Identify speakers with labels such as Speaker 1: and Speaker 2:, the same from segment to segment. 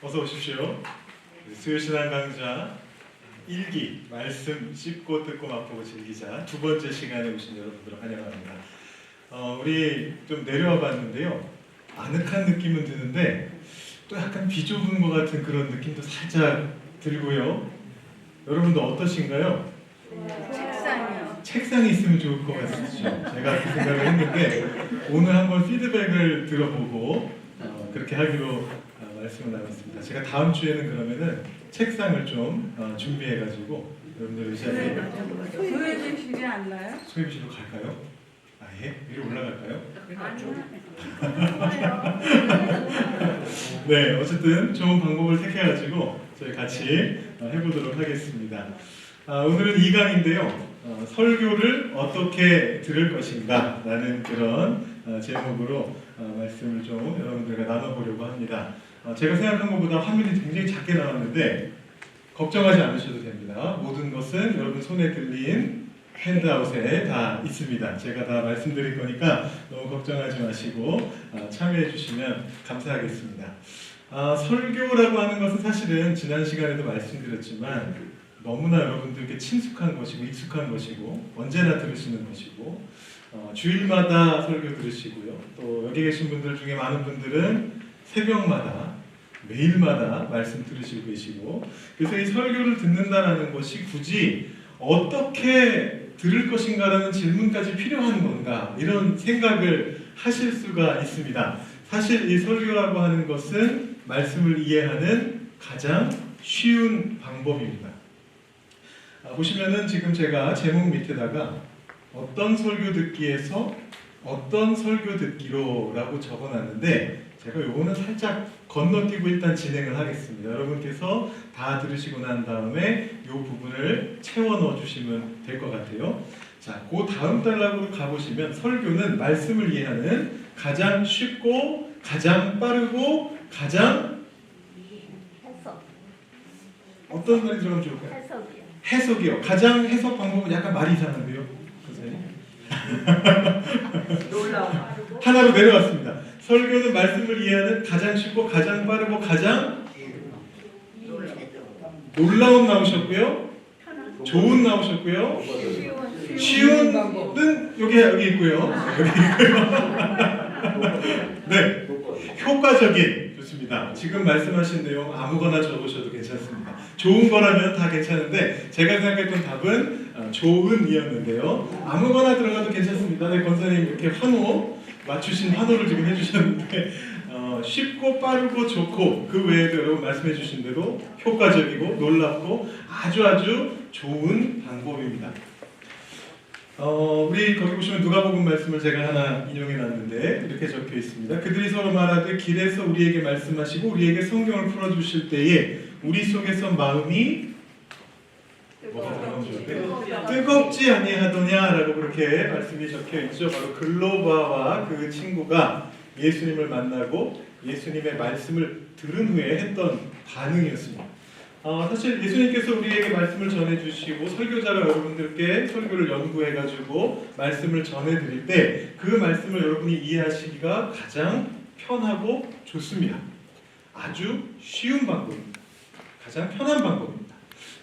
Speaker 1: 어서 오십시오. 수요신앙 강좌 1기 말씀 씹고 듣고 맛보고 즐기자 두 번째 시간에 오신 여러분들을 환영합니다. 우리 좀 내려와 봤는데요. 아늑한 느낌은 드는데 또 약간 비좁은 것 같은 그런 느낌도 살짝 들고요. 여러분도 어떠신가요?
Speaker 2: 책상이요.
Speaker 1: 책상이 있으면 좋을 것 같으시죠? 제가 그 생각을 했는데 오늘 한번 피드백을 들어보고 그렇게 하기로 말씀을 나눴습니다. 제가 다음 주에는 그러면은 책상을 좀 준비해가지고 여러분들 의자에
Speaker 2: 소외되시지 않나요?
Speaker 1: 소임실로 갈까요? 아예? 위로 올라갈까요? 네, 어쨌든 좋은 방법을 택해가지고 저희 같이 해보도록 하겠습니다. 오늘은 2강인데요. 설교를 어떻게 들을 것인가 라는 그런 제목으로 말씀을 좀 여러분들과 나눠보려고 합니다. 제가 생각한 것보다 화면이 굉장히 작게 나왔는데 걱정하지 않으셔도 됩니다. 모든 것은 여러분 손에 들린 핸드아웃에 다 있습니다. 제가 다 말씀드릴 거니까 너무 걱정하지 마시고 참여해 주시면 감사하겠습니다. 설교라고 하는 것은 사실은 지난 시간에도 말씀드렸지만 너무나 여러분들께 친숙한 것이고 익숙한 것이고 언제나 들으시는 것이고 주일마다 설교 들으시고요. 또 여기 계신 분들 중에 많은 분들은 새벽마다 매일마다 말씀 들으시고 계시고 그래서 이 설교를 듣는다는 것이 굳이 어떻게 들을 것인가라는 질문까지 필요한 건가 이런 생각을 하실 수가 있습니다. 사실 이 설교라고 하는 것은 말씀을 이해하는 가장 쉬운 방법입니다. 보시면은 지금 제가 제목 밑에다가 어떤 설교 듣기에서 어떤 설교 듣기로 라고 적어놨는데 제가 요거는 살짝 건너뛰고 일단 진행을 하겠습니다. 여러분께서 다 들으시고 난 다음에 요 부분을 채워 넣어 주시면 될 것 같아요. 자, 그 다음 단락으로 가보시면 설교는 말씀을 이해하는 가장 쉽고 가장 빠르고 가장 어떤 말이 들어가면 좋을까요? 해석이요. 가장 해석 방법은 약간 말이 이상한데요, 선생님. 하나로 내려왔습니다. 설교는 말씀을 이해하는 가장 쉽고 가장 빠르고 가장 놀라운 나오셨고요. 좋은 나오셨고요. 쉬운은 여기 있고요. 네, 효과적인 좋습니다. 지금 말씀하신 내용 아무거나 적으셔도 괜찮습니다. 좋은 거라면 다 괜찮은데 제가 생각했던 답은 좋은이었는데요. 아무거나 들어가도 괜찮습니다. 네, 권사님 이렇게 맞추신 환호를 지금 해주셨는데 쉽고 빠르고 좋고 그 외에도 여러분 말씀해 주신 대로 효과적이고 놀랍고 아주 좋은 방법입니다. 우리 거기 보시면 누가복음 말씀을 제가 하나 인용해 놨는데 이렇게 적혀 있습니다. 그들이 서로 말하되 길에서 우리에게 말씀하시고 우리에게 성경을 풀어주실 때에 우리 속에서 마음이 뜨겁지 아니하더냐라고 그렇게 말씀이 적혀 있죠. 바로 글로바와 그 친구가 예수님을 만나고 예수님의 말씀을 들은 후에 했던 반응이었습니다. 사실 예수님께서 우리에게 말씀을 전해주시고 설교자가 여러분들께 설교를 연구해가지고 말씀을 전해드릴 때 그 말씀을 여러분이 이해하시기가 가장 편하고 좋습니다. 아주 쉬운 방법입니다. 가장 편한 방법입니다.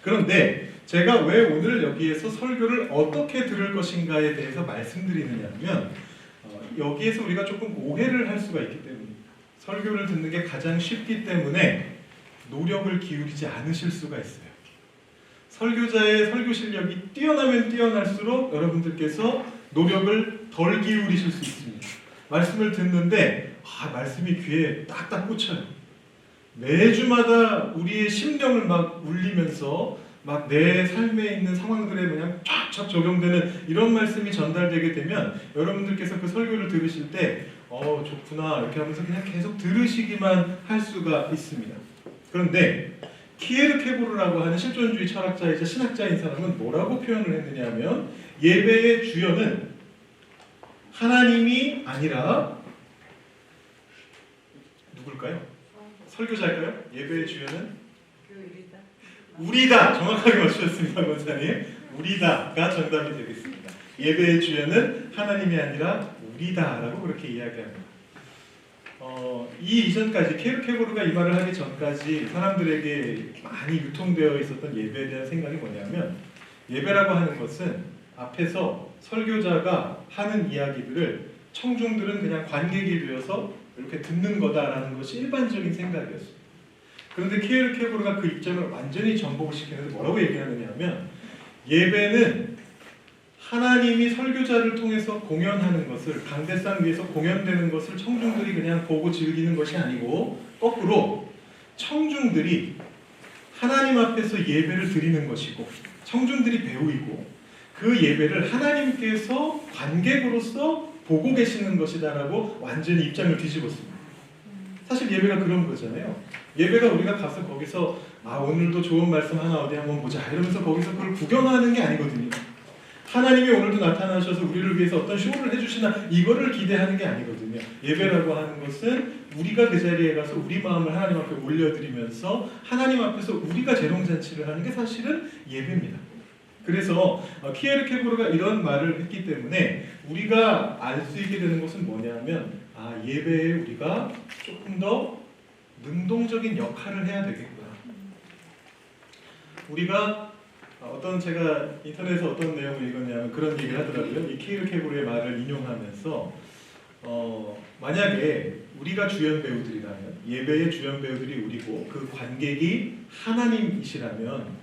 Speaker 1: 그런데 제가 왜 오늘 여기에서 설교를 어떻게 들을 것인가에 대해서 말씀드리느냐 하면 여기에서 우리가 조금 오해를 할 수가 있기 때문입니다. 설교를 듣는 게 가장 쉽기 때문에 노력을 기울이지 않으실 수가 있어요. 설교자의 설교 실력이 뛰어나면 뛰어날수록 여러분들께서 노력을 덜 기울이실 수 있습니다. 말씀을 듣는데 말씀이 귀에 딱딱 꽂혀요. 매주마다 우리의 심령을 막 울리면서 막 내 삶에 있는 상황들에 그냥 쫙쫙 적용되는 이런 말씀이 전달되게 되면 여러분들께서 그 설교를 들으실 때 좋구나 이렇게 하면서 그냥 계속 들으시기만 할 수가 있습니다. 그런데 키에르케고르라고 하는 실존주의 철학자이자 신학자인 사람은 뭐라고 표현을 했느냐 하면 예배의 주역은 하나님이 아니라 누굴까요? 설교자일까요? 예배의 주역은 우리다. 정확하게 맞추셨습니다, 권사님. 우리다가 정답이 되겠습니다. 예배의 주역은 하나님이 아니라 우리다라고 그렇게 이야기합니다. 이 이전까지 케르케고르가 이 말을 하기 전까지 사람들에게 많이 유통되어 있었던 예배에 대한 생각이 뭐냐면 예배라고 하는 것은 앞에서 설교자가 하는 이야기들을 청중들은 그냥 관객이 되어서 이렇게 듣는 거다라는 것이 일반적인 생각이었어요. 그런데 케르케고르가 그 입장을 완전히 전복을 시키는데 뭐라고 얘기하느냐 하면 예배는 하나님이 설교자를 통해서 공연하는 것을 강대상 위에서 공연되는 것을 청중들이 그냥 보고 즐기는 것이 아니고 거꾸로 청중들이 하나님 앞에서 예배를 드리는 것이고 청중들이 배우이고 그 예배를 하나님께서 관객으로서 보고 계시는 것이다라고 완전히 입장을 뒤집었습니다. 사실 예배가 그런 거잖아요. 예배가 우리가 가서 거기서 오늘도 좋은 말씀 하나 어디 한번 보자 이러면서 거기서 그걸 구경하는 게 아니거든요. 하나님이 오늘도 나타나셔서 우리를 위해서 어떤 쇼를 해주시나 이거를 기대하는 게 아니거든요. 예배라고 하는 것은 우리가 그 자리에 가서 우리 마음을 하나님 앞에 올려드리면서 하나님 앞에서 우리가 재롱잔치를 하는 게 사실은 예배입니다. 그래서 키에르케고르가 이런 말을 했기 때문에 우리가 알 수 있게 되는 것은 뭐냐면 예배에 우리가 조금 더 능동적인 역할을 해야 되겠구나. 우리가 제가 인터넷에서 어떤 내용을 읽었냐면 그런 얘기를 하더라고요. 이 키에르케고르의 말을 인용하면서 만약에 우리가 주연 배우들이라면 예배의 주연 배우들이 우리고 그 관객이 하나님이시라면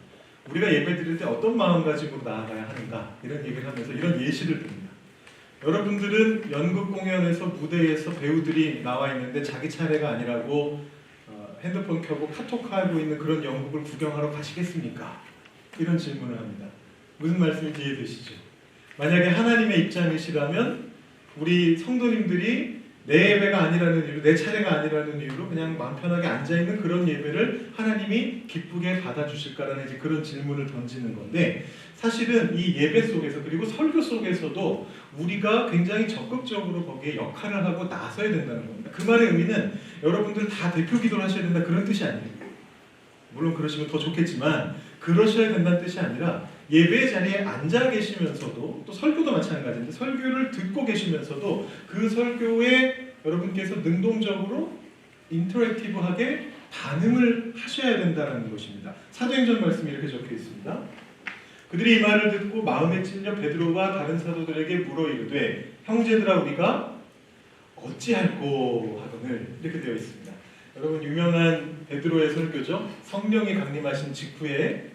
Speaker 1: 우리가 예배 드릴 때 어떤 마음가짐으로 나아가야 하는가 이런 얘기를 하면서 이런 예시를 듭니다. 여러분들은 연극 공연에서 무대에서 배우들이 나와 있는데 자기 차례가 아니라고 핸드폰 켜고 카톡하고 있는 그런 연극을 구경하러 가시겠습니까? 이런 질문을 합니다. 무슨 말씀인지 이해되시죠? 만약에 하나님의 입장이시라면 우리 성도님들이 내 예배가 아니라는 이유로 내 차례가 아니라는 이유로 그냥 마음 편하게 앉아있는 그런 예배를 하나님이 기쁘게 받아주실까라는 이제 그런 질문을 던지는 건데 사실은 이 예배 속에서 그리고 설교 속에서도 우리가 굉장히 적극적으로 거기에 역할을 하고 나서야 된다는 겁니다. 그 말의 의미는 여러분들 다 대표 기도를 하셔야 된다 그런 뜻이 아니에요. 물론 그러시면 더 좋겠지만 그러셔야 된다는 뜻이 아니라 예배 자리에 앉아 계시면서도 또 설교도 마찬가지인데 설교를 듣고 계시면서도 그 설교에 여러분께서 능동적으로 인터랙티브하게 반응을 하셔야 된다는 것입니다. 사도행전 말씀이 이렇게 적혀 있습니다. 그들이 이 말을 듣고 마음에 찔려 베드로와 다른 사도들에게 물어 이르되 형제들아 우리가 어찌할꼬 하거늘 이렇게 되어 있습니다. 여러분 유명한 베드로의 설교죠. 성령이 강림하신 직후에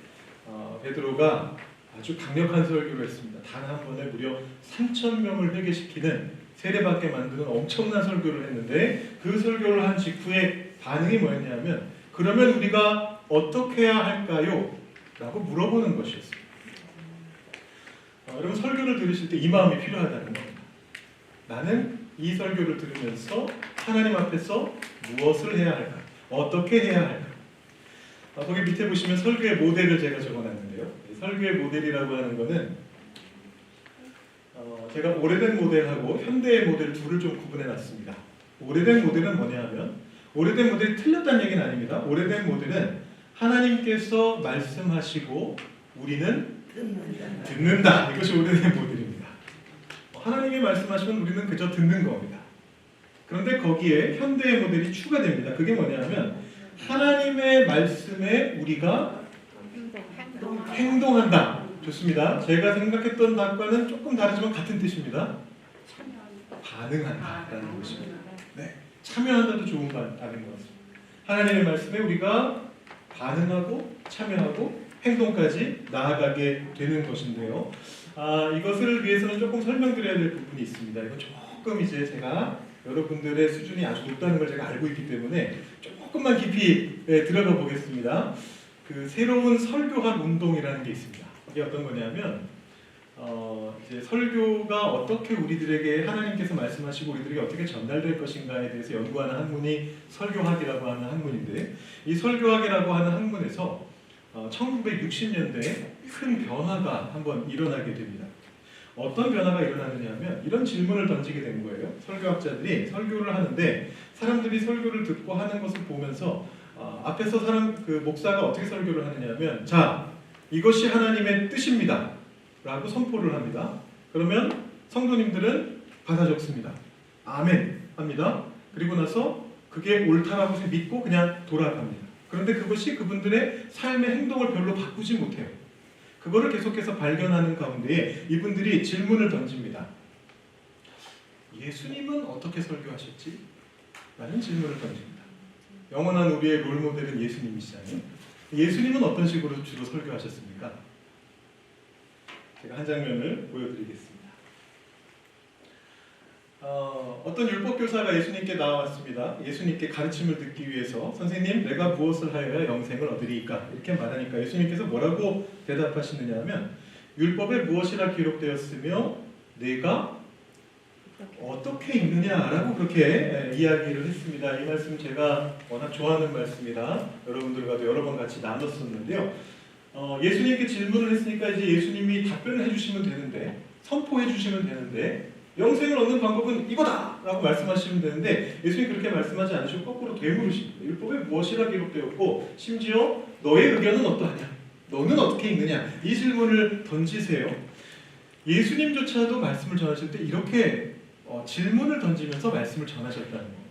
Speaker 1: 베드로가 아주 강력한 설교를 했습니다. 단 한 번에 무려 3,000명을 회개시키는 세례받게 만드는 엄청난 설교를 했는데 그 설교를 한 직후에 반응이 뭐였냐면 그러면 우리가 어떻게 해야 할까요? 라고 물어보는 것이었습니다. 여러분 설교를 들으실 때 이 마음이 필요하다는 겁니다. 나는 이 설교를 들으면서 하나님 앞에서 무엇을 해야 할까? 어떻게 해야 할까? 거기 밑에 보시면 설교의 모델을 제가 적어놨는데요. 설교의 모델이라고 하는 거는 제가 오래된 모델하고 현대의 모델 둘을 좀 구분해놨습니다. 오래된 모델은 뭐냐 하면 오래된 모델이 틀렸다는 얘기는 아닙니다. 오래된 모델은 하나님께서 말씀하시고 우리는 듣는다. 이것이 오래된 모델입니다. 하나님이 말씀하시면 우리는 그저 듣는 겁니다. 그런데 거기에 현대의 모델이 추가됩니다. 그게 뭐냐 하면 하나님의 말씀에 우리가 행동한다. 좋습니다. 제가 생각했던 답과는 조금 다르지만 같은 뜻입니다. 반응한다라는 것입니다. 네, 참여한다도 좋은 답인 것 같습니다. 하나님의 말씀에 우리가 반응하고 참여하고 행동까지 나아가게 되는 것인데요. 이것을 위해서는 조금 설명드려야 될 부분이 있습니다. 이건 조금 이제 제가 여러분들의 수준이 아주 높다는 걸 제가 알고 있기 때문에 조금만 깊이 들어가 보겠습니다. 그 새로운 설교학 운동이라는 게 있습니다. 이게 어떤 거냐면 이제 설교가 어떻게 우리들에게 하나님께서 말씀하시고 우리들에게 어떻게 전달될 것인가에 대해서 연구하는 학문이 설교학이라고 하는 학문인데 이 설교학이라고 하는 학문에서 1960년대에 큰 변화가 한번 일어나게 됩니다. 어떤 변화가 일어나느냐 하면 이런 질문을 던지게 된 거예요. 설교학자들이 설교를 하는데 사람들이 설교를 듣고 하는 것을 보면서 앞에서 목사가 어떻게 설교를 하느냐 하면 자, 이것이 하나님의 뜻입니다 라고 선포를 합니다. 그러면 성도님들은 받아 적습니다. 아멘 합니다. 그리고 나서 그게 옳다라고 믿고 그냥 돌아갑니다. 그런데 그것이 그분들의 삶의 행동을 별로 바꾸지 못해요. 그거를 계속해서 발견하는 가운데 이분들이 질문을 던집니다. 예수님은 어떻게 설교하셨지? 라는 질문을 던집니다. 영원한 우리의 롤모델은 예수님이시잖아요. 예수님은 어떤 식으로 주로 설교하셨습니까? 제가 한 장면을 보여드리겠습니다. 어떤 율법교사가 예수님께 나와왔습니다. 예수님께 가르침을 듣기 위해서 선생님, 내가 무엇을 하여야 영생을 얻으리이까? 이렇게 말하니까 예수님께서 뭐라고 대답하시느냐 하면 율법에 무엇이라 기록되었으며 내가 어떻게 읽느냐라고 그렇게 이야기를 했습니다. 이 말씀 제가 워낙 좋아하는 말씀이라 여러분들과도 여러 번 같이 나눴었는데요. 예수님께 질문을 했으니까 이제 예수님이 답변을 해주시면 되는데, 선포해 주시면 되는데, 영생을 얻는 방법은 이거다! 라고 말씀하시면 되는데 예수님이 그렇게 말씀하지 않으시고 거꾸로 되물으십니다. 율법에 무엇이라 기록되었고 심지어 너의 의견은 어떠하냐? 너는 어떻게 읽느냐? 이 질문을 던지세요. 예수님조차도 말씀을 전하실 때 이렇게 질문을 던지면서 말씀을 전하셨다는 겁니다.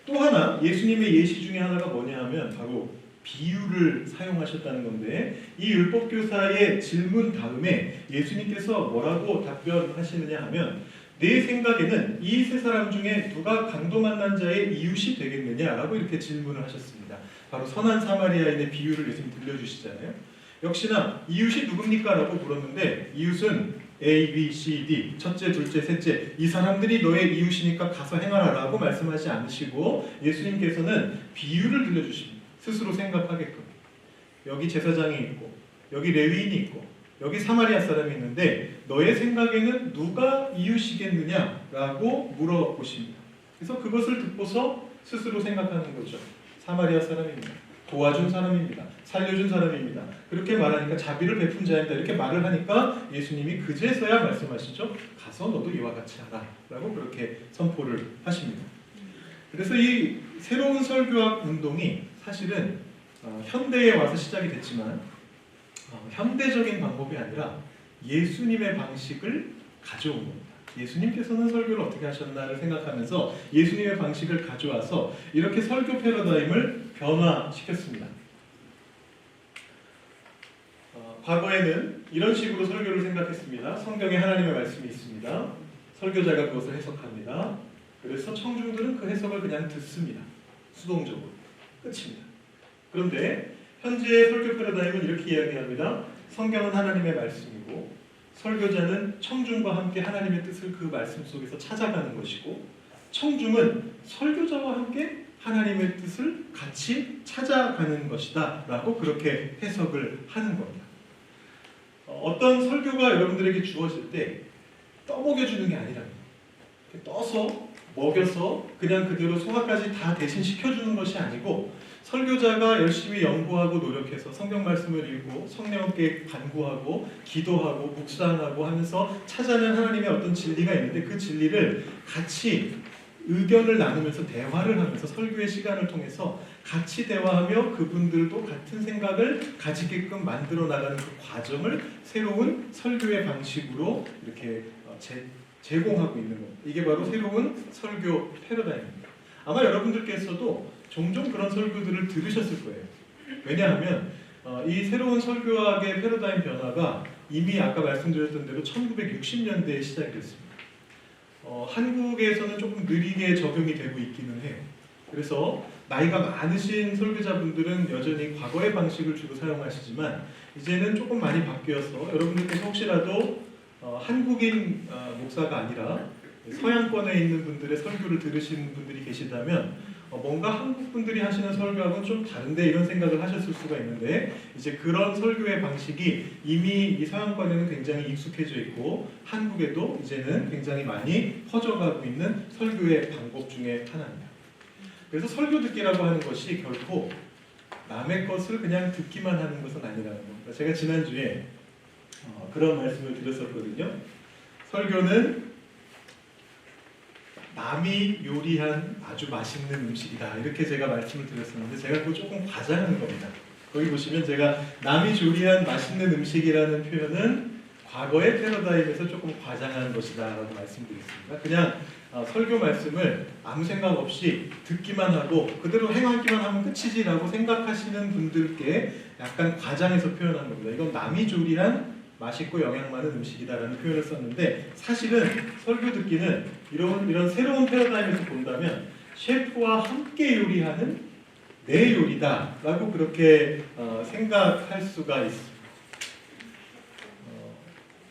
Speaker 1: 또 하나 예수님의 예시 중에 하나가 뭐냐 하면 바로 비유를 사용하셨다는 건데 이 율법교사의 질문 다음에 예수님께서 뭐라고 답변하시느냐 하면 내 생각에는 이 세 사람 중에 누가 강도 만난 자의 이웃이 되겠느냐라고 이렇게 질문을 하셨습니다. 바로 선한 사마리아인의 비유를 예수님 들려주시잖아요. 역시나 이웃이 누굽니까? 라고 물었는데 이웃은 A, B, C, D 첫째, 둘째, 셋째 이 사람들이 너의 이웃이니까 가서 행하라 라고 말씀하지 않으시고 예수님께서는 비유를 들려주십니다. 스스로 생각하게끔. 여기 제사장이 있고 여기 레위인이 있고 여기 사마리아 사람이 있는데 너의 생각에는 누가 이웃이겠느냐라고 물어보십니다. 그래서 그것을 듣고서 스스로 생각하는 거죠. 사마리아 사람입니다. 도와준 사람입니다. 살려준 사람입니다. 그렇게 말하니까 자비를 베푼 자입니다. 이렇게 말을 하니까 예수님이 그제서야 말씀하시죠. 가서 너도 이와 같이 하라 라고 그렇게 선포를 하십니다. 그래서 이 새로운 설교학 운동이 사실은 현대에 와서 시작이 됐지만 현대적인 방법이 아니라 예수님의 방식을 가져온 겁니다. 예수님께서는 설교를 어떻게 하셨나를 생각하면서 예수님의 방식을 가져와서 이렇게 설교 패러다임을 변화시켰습니다. 과거에는 이런 식으로 설교를 생각했습니다. 성경에 하나님의 말씀이 있습니다. 설교자가 그것을 해석합니다. 그래서 청중들은 그 해석을 그냥 듣습니다. 수동적으로. 끝입니다. 그런데 현재의 설교 패러다임은 이렇게 이야기합니다. 성경은 하나님의 말씀이고 설교자는 청중과 함께 하나님의 뜻을 그 말씀 속에서 찾아가는 것이고 청중은 설교자와 함께 하나님의 뜻을 같이 찾아가는 것이다 라고 그렇게 해석을 하는 겁니다. 어떤 설교가 여러분들에게 주어질 때 떠먹여주는 게 아니랍니다. 떠서 먹여서 그냥 그대로 소화까지 다 대신 시켜주는 것이 아니고 설교자가 열심히 연구하고 노력해서 성경 말씀을 읽고 성령께 간구하고 기도하고 묵상하고 하면서 찾아낸 하나님의 어떤 진리가 있는데 그 진리를 같이 의견을 나누면서 대화를 하면서 설교의 시간을 통해서 같이 대화하며 그분들도 같은 생각을 가지게끔 만들어 나가는 그 과정을 새로운 설교의 방식으로 이렇게 제공하고 있는 겁니다. 이게 바로 새로운 설교 패러다임입니다. 아마 여러분들께서도 종종 그런 설교들을 들으셨을 거예요. 왜냐하면 이 새로운 설교학의 패러다임 변화가 이미 아까 말씀드렸던 대로 1960년대에 시작이 됐습니다. 한국에서는 조금 느리게 적용이 되고 있기는 해요. 그래서 나이가 많으신 설교자분들은 여전히 과거의 방식을 주로 사용하시지만 이제는 조금 많이 바뀌어서 여러분들께서 혹시라도 한국인 목사가 아니라 서양권에 있는 분들의 설교를 들으시는 분들이 계시다면 뭔가 한국 분들이 하시는 설교하고는 좀 다른데 이런 생각을 하셨을 수가 있는데 이제 그런 설교의 방식이 이미 이 서양권에는 굉장히 익숙해져 있고 한국에도 이제는 굉장히 많이 퍼져가고 있는 설교의 방법 중에 하나입니다. 그래서 설교 듣기라고 하는 것이 결코 남의 것을 그냥 듣기만 하는 것은 아니라는 겁니다. 제가 지난주에 그런 말씀을 드렸었거든요. 설교는 남이 요리한 아주 맛있는 음식이다 이렇게 제가 말씀을 드렸었는데 제가 그거 조금 과장한 겁니다. 거기 보시면 제가 남이 조리한 맛있는 음식이라는 표현은 과거의 패러다임에서 조금 과장한 것이다라고 말씀드렸습니다. 그냥 설교 말씀을 아무 생각 없이 듣기만 하고 그대로 행하기만 하면 끝이지라고 생각하시는 분들께 약간 과장해서 표현한 겁니다. 이건 남이 조리한 맛있고 영양 많은 음식이다라는 표현을 썼는데 사실은 설교 듣기는 이런 새로운 패러다임에서 본다면 셰프와 함께 요리하는 내 요리다라고 그렇게 생각할 수가 있습니다.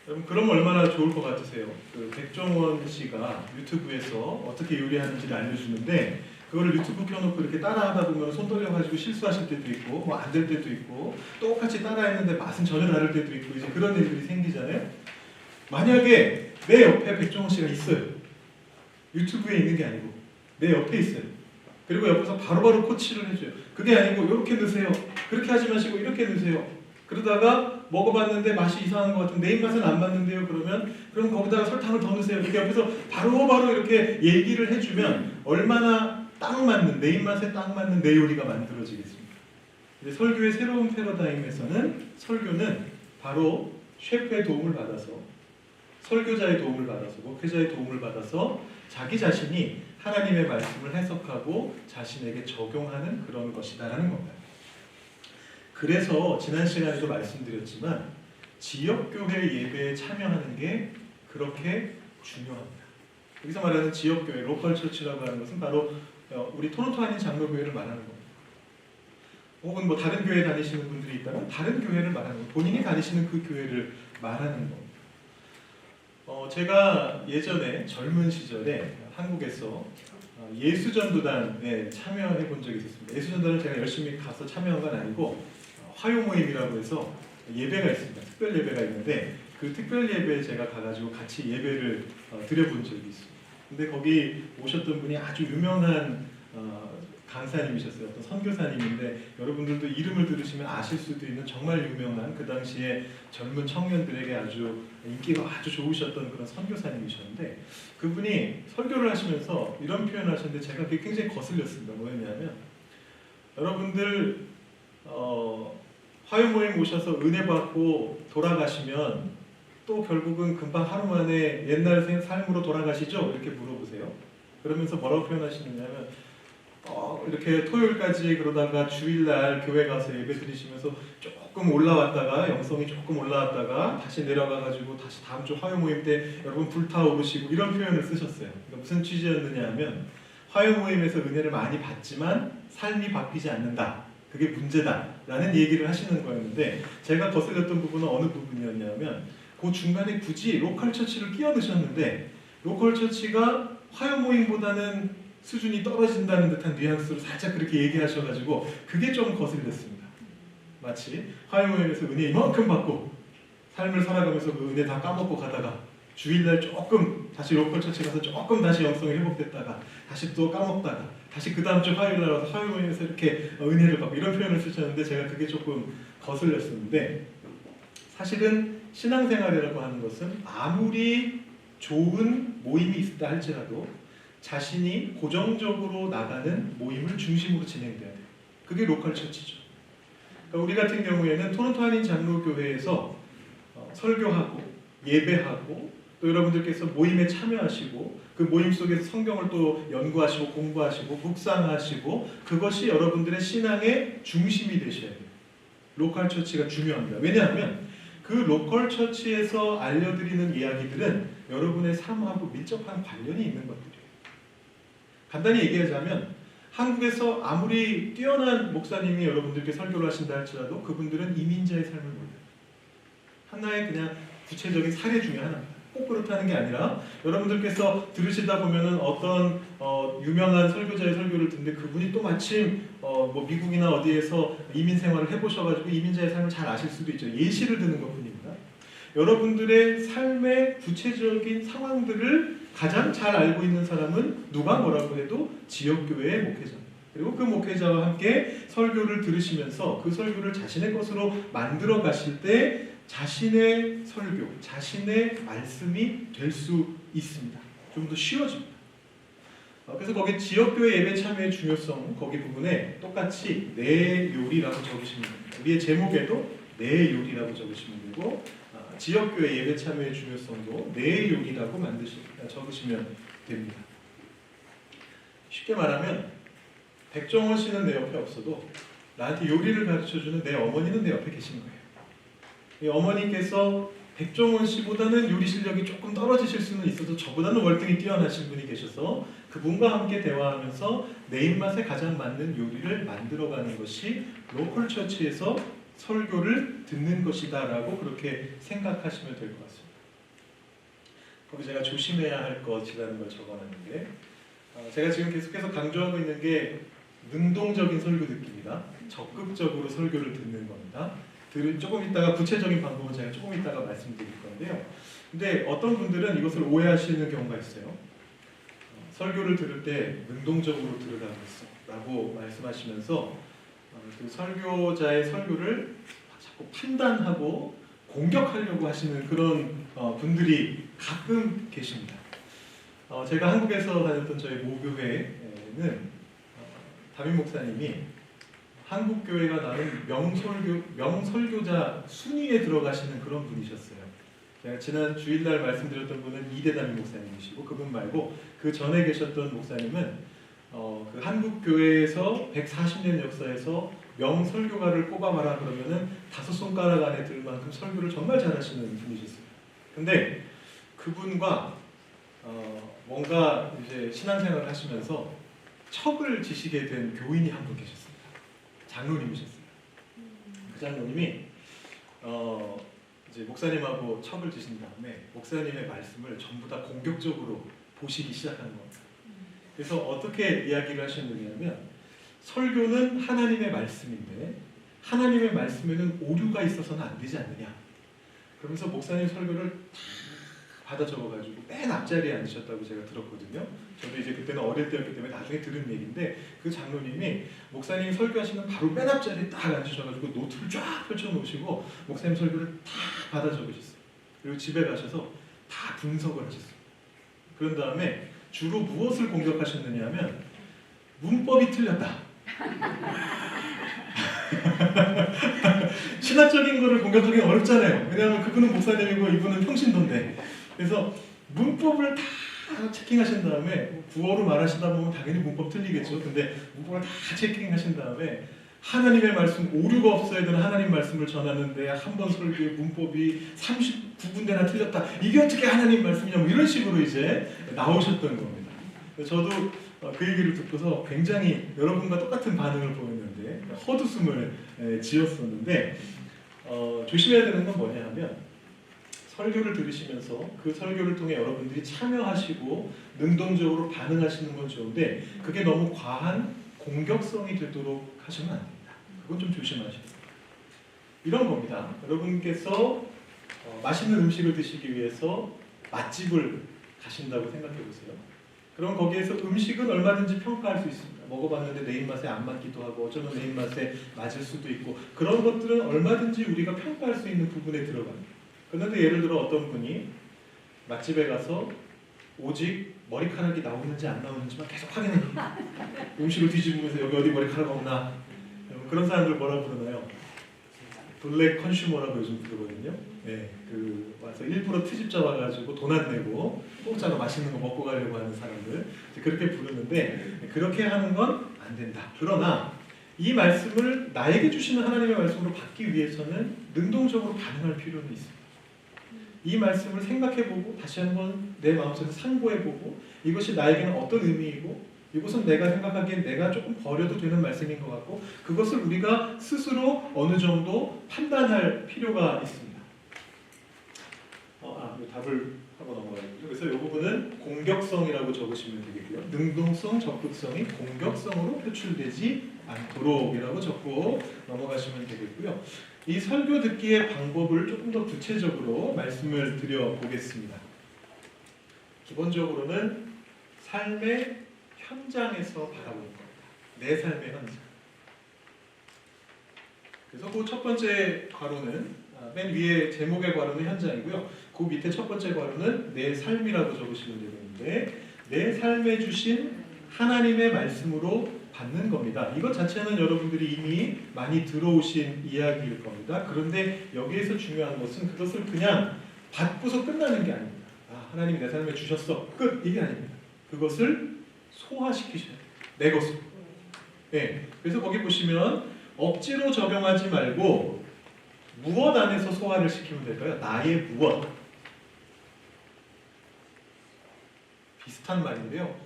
Speaker 1: 여러분 그럼 얼마나 좋을 것 같으세요? 그 백종원 씨가 유튜브에서 어떻게 요리하는지를 알려주는데 그거를 유튜브 켜놓고 이렇게 따라하다 보면 손 떨려가지고 실수하실 때도 있고 뭐 안 될 때도 있고 똑같이 따라했는데 맛은 전혀 다를 때도 있고 이제 그런 일들이 생기잖아요. 만약에 내 옆에 백종원 씨가 있어요. 유튜브에 있는 게 아니고 내 옆에 있어요. 그리고 옆에서 바로바로 코치를 해줘요. 그게 아니고 이렇게 넣으세요. 그렇게 하지 마시고 이렇게 넣으세요. 그러다가 먹어봤는데 맛이 이상한 것 같은데 내 입맛은 안 맞는데요. 그럼 거기다가 설탕을 더 넣으세요. 이렇게 옆에서 바로바로 이렇게 얘기를 해주면 얼마나 딱 맞는 내 입맛에 딱 맞는 내 요리가 만들어지겠습니까? 이제 설교의 새로운 패러다임에서는 설교는 바로 셰프의 도움을 받아서 설교자의 도움을 받아서 목회자의 도움을 받아서 자기 자신이 하나님의 말씀을 해석하고 자신에게 적용하는 그런 것이다라는 겁니다. 그래서 지난 시간에도 말씀드렸지만 지역교회 예배에 참여하는 게 그렇게 중요합니다. 여기서 말하는 지역교회, 로컬처치라고 하는 것은 바로 우리 토론토 한인 장로교회를 말하는 겁니다. 혹은 뭐 다른 교회 다니시는 분들이 있다면 다른 교회를 말하는 겁니다. 본인이 다니시는 그 교회를 말하는 겁니다. 제가 예전에 젊은 시절에 한국에서 예수전도단에 참여해 본 적이 있었습니다. 예수전도단을 제가 열심히 가서 참여한 건 아니고 화요 모임이라고 해서 예배가 있습니다. 특별 예배가 있는데 그 특별 예배에 제가 가가지고 같이 예배를 드려본 적이 있습니다. 근데 거기 오셨던 분이 아주 유명한 강사님이셨어요. 어떤 선교사님인데 여러분들도 이름을 들으시면 아실 수도 있는 정말 유명한 그 당시에 젊은 청년들에게 아주 인기가 아주 좋으셨던 그런 선교사님이셨는데 그분이 설교를 하시면서 이런 표현을 하셨는데 제가 그게 굉장히 거슬렸습니다. 뭐였냐면 여러분들 화요 모임 오셔서 은혜 받고 돌아가시면 또 결국은 금방 하루 만에 옛날 삶으로 돌아가시죠? 이렇게 물어보세요. 그러면서 뭐라고 표현하시느냐면 이렇게 토요일까지 그러다가 주일날 교회 가서 예배 드리시면서 조금 올라왔다가 영성이 조금 올라왔다가 다시 내려가가지고 다시 다음 주 화요 모임 때 여러분 불타오르시고 이런 표현을 쓰셨어요. 그러니까 무슨 취지였느냐 하면 화요 모임에서 은혜를 많이 받지만 삶이 바뀌지 않는다. 그게 문제다라는 얘기를 하시는 거였는데 제가 거슬렸던 부분은 어느 부분이었냐면 그 중간에 굳이 로컬 처치를 끼워 넣으셨는데 로컬 처치가 화요 모임보다는 수준이 떨어진다는 듯한 뉘앙스로 살짝 그렇게 얘기하셔가지고 그게 좀 거슬렸습니다. 마치 화요 모임에서 은혜 이만큼 받고 삶을 살아가면서 그 은혜 다 까먹고 가다가 주일날 조금 다시 로컬 처치 가서 조금 다시 영성이 회복됐다가 다시 또 까먹다가 다시 그 다음 주 화요일날 와서 화요 모임에서 이렇게 은혜를 받고 이런 표현을 쓰셨는데 제가 그게 조금 거슬렸었는데 사실은 신앙생활이라고 하는 것은 아무리 좋은 모임이 있다 할지라도 자신이 고정적으로 나가는 모임을 중심으로 진행돼야 돼요. 그게 로컬 처치죠. 그러니까 우리 같은 경우에는 토론토 한인 장로교회에서 설교하고 예배하고 또 여러분들께서 모임에 참여하시고 그 모임 속에서 성경을 또 연구하시고 공부하시고 묵상하시고 그것이 여러분들의 신앙의 중심이 되셔야 돼요. 로컬 처치가 중요합니다. 왜냐하면 그 로컬 처치에서 알려드리는 이야기들은 여러분의 삶하고 밀접한 관련이 있는 것들이에요. 간단히 얘기하자면 한국에서 아무리 뛰어난 목사님이 여러분들께 설교를 하신다 할지라도 그분들은 이민자의 삶을 몰라요. 하나의 그냥 구체적인 사례 중에 하나입니다. 꼭 그렇다는 게 아니라 여러분들께서 들으시다 보면은 어떤 유명한 설교자의 설교를 듣는데 그분이 또 마침 뭐 미국이나 어디에서 이민 생활을 해보셔가지고 이민자의 삶을 잘 아실 수도 있죠. 예시를 드는 것뿐입니다. 여러분들의 삶의 구체적인 상황들을 가장 잘 알고 있는 사람은 누가 뭐라고 해도 지역교회의 목회자입니다. 그리고 그 목회자와 함께 설교를 들으시면서 그 설교를 자신의 것으로 만들어 가실 때 자신의 설교, 자신의 말씀이 될 수 있습니다. 좀 더 쉬워집니다. 그래서 거기 지역교회 예배 참여의 중요성 거기 부분에 똑같이 내 요리라고 적으시면 됩니다. 우리의 제목에도 내 요리라고 적으시면 되고 지역교회 예배 참여의 중요성도 내 욕이라고 적으시면 됩니다. 쉽게 말하면 백종원 씨는 내 옆에 없어도 나한테 요리를 가르쳐주는 내 어머니는 내 옆에 계신 거예요. 이 어머니께서 백종원 씨보다는 요리 실력이 조금 떨어지실 수는 있어도 저보다는 월등히 뛰어나신 분이 계셔서 그분과 함께 대화하면서 내 입맛에 가장 맞는 요리를 만들어가는 것이 로컬 처치에서 설교를 듣는 것이다 라고 그렇게 생각하시면 될 것 같습니다. 거기 제가 조심해야 할 것이라는 걸 적어놨는데 제가 지금 계속해서 강조하고 있는 게 능동적인 설교 듣기입니다. 적극적으로 설교를 듣는 겁니다. 조금 이따가 구체적인 방법은 제가 조금 이따가 말씀드릴 건데요. 근데 어떤 분들은 이것을 오해하시는 경우가 있어요. 설교를 들을 때 능동적으로 들으라고 했어 라고 말씀하시면서 그 설교자의 설교를 자꾸 판단하고 공격하려고 하시는 그런 분들이 가끔 계십니다. 제가 한국에서 다녔던 저희 모교회는 담임 목사님이 한국 교회가 나눈 명설교자 순위에 들어가시는 그런 분이셨어요. 제가 지난 주일날 말씀드렸던 분은 이대 담임 목사님이시고 그분 말고 그 전에 계셨던 목사님은 그 한국 교회에서 140년 역사에서 명설교가를 꼽아봐라 그러면은 5손가락 안에 들 만큼 설교를 정말 잘하시는 분이셨어요. 근데 그분과 뭔가 이제 신앙생활을 하시면서 척을 지시게 된 교인이 한 분 계셨습니다. 장로님이셨어요. 그 장로님이 이제 목사님하고 척을 지신 다음에 목사님의 말씀을 전부 다 공격적으로 보시기 시작한 겁니다. 그래서 어떻게 이야기를 하셨느냐면 설교는 하나님의 말씀인데 하나님의 말씀에는 오류가 있어서는 안 되지 않느냐. 그러면서 목사님 설교를 다 받아 적어가지고 맨 앞자리에 앉으셨다고 제가 들었거든요. 저도 이제 그때는 어릴 때였기 때문에 나중에 들은 얘기인데 그 장로님이 목사님이 설교하시는 바로 맨 앞자리에 딱 앉으셔가지고 노트를 쫙 펼쳐놓으시고 목사님 설교를 다 받아 적으셨어요. 그리고 집에 가셔서 다 분석을 하셨어요. 그런 다음에 주로 무엇을 공격하셨느냐 하면 문법이 틀렸다. 신학적인 거를 공격하기 어렵잖아요. 왜냐하면 그분은 목사님이고 이분은 평신도인데. 그래서 문법을 다 체킹하신 다음에 구어로 말하시다 보면 당연히 문법 틀리겠죠. 근데 문법을 다 체킹하신 다음에 하나님의 말씀, 오류가 없어야 되는 하나님 말씀을 전하는데 한 번 설교의 문법이 39군데나 틀렸다. 이게 어떻게 하나님 말씀이냐 뭐 이런 식으로 이제 나오셨던 겁니다. 저도 그 얘기를 듣고서 굉장히 여러분과 똑같은 반응을 보였는데 헛웃음을 지었었는데 조심해야 되는 건 뭐냐 하면 설교를 들으시면서 그 설교를 통해 여러분들이 참여하시고 능동적으로 반응하시는 건 좋은데 그게 너무 과한 공격성이 되도록 하시면 안 됩니다. 그건 좀 조심하셔야 돼요. 이런 겁니다. 여러분께서 맛있는 음식을 드시기 위해서 맛집을 가신다고 생각해 보세요. 그럼 거기에서 음식은 얼마든지 평가할 수 있습니다. 먹어봤는데 내 입맛에 안 맞기도 하고 어쩌면 내 입맛에 맞을 수도 있고 그런 것들은 얼마든지 우리가 평가할 수 있는 부분에 들어갑니다. 그런데 예를 들어 어떤 분이 맛집에 가서 오직 머리카락이 나오는지 안 나오는지만 계속 확인합니다. 음식을 뒤집으면서 여기 어디 머리카락 없나. 그런 사람들 뭐라 부르나요? 블랙 컨슈머라고 요즘 부르거든요. 네, 그 와서 일부러 트집 잡아가지고 돈 안 내고 공짜로 맛있는 거 먹고 가려고 하는 사람들 그렇게 부르는데 그렇게 하는 건 안 된다. 그러나 이 말씀을 나에게 주시는 하나님의 말씀으로 받기 위해서는 능동적으로 반응할 필요는 있습니다. 이 말씀을 생각해보고 다시 한번 내 마음속에서 상고해보고 이것이 나에게는 어떤 의미이고 이것은 내가 생각하기엔 내가 조금 버려도 되는 말씀인 것 같고 그것을 우리가 스스로 어느 정도 판단할 필요가 있습니다. 답을 하고 넘어가겠고요. 그래서 이 부분은 공격성이라고 적으시면 되겠고요. 능동성, 적극성이 공격성으로 표출되지 않도록이라고 적고 넘어가시면 되겠고요. 이 설교 듣기의 방법을 조금 더 구체적으로 말씀을 드려보겠습니다. 기본적으로는 삶의 현장에서 바라보는 겁니다. 내 삶의 현장. 그래서 그 첫 번째 괄호는 맨 위에 제목의 괄호는 현장이고요. 그 밑에 첫 번째 괄호는 내 삶이라고 적으시면 되는데 내 삶에 주신 하나님의 말씀으로 받는 겁니다. 이것 자체는 여러분들이 이미 많이 들어오신 이야기일 겁니다. 그런데 여기에서 중요한 것은 그것을 그냥 받고서 끝나는 게 아닙니다. 아, 하나님이 내 삶에 주셨어. 끝. 이게 아닙니다. 그것을 소화시키셔야 돼요. 내 것으로. 네. 그래서 거기 보시면 억지로 적용하지 말고 무엇 안에서 소화를 시키면 될까요? 나의 무엇. 비슷한 말인데요.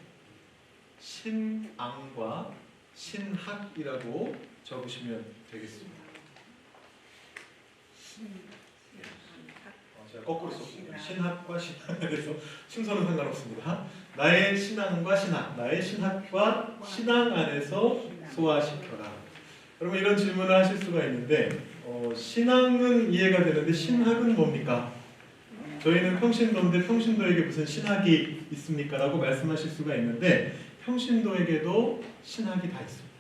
Speaker 1: 신앙과 신학이라고 적으시면 되겠습니다. 제가 거꾸로 썼습니다. 신학과 신학에서 순서는 상관없습니다. 나의 신앙과 신학, 나의 신학과 신앙 안에서 소화시켜라. 여러분 이런 질문을 하실 수가 있는데 신앙은 이해가 되는데 신학은 뭡니까? 저희는 평신도인데 평신도에게 무슨 신학이 있습니까? 라고 말씀하실 수가 있는데 평신도에게도 신학이 다 있습니다.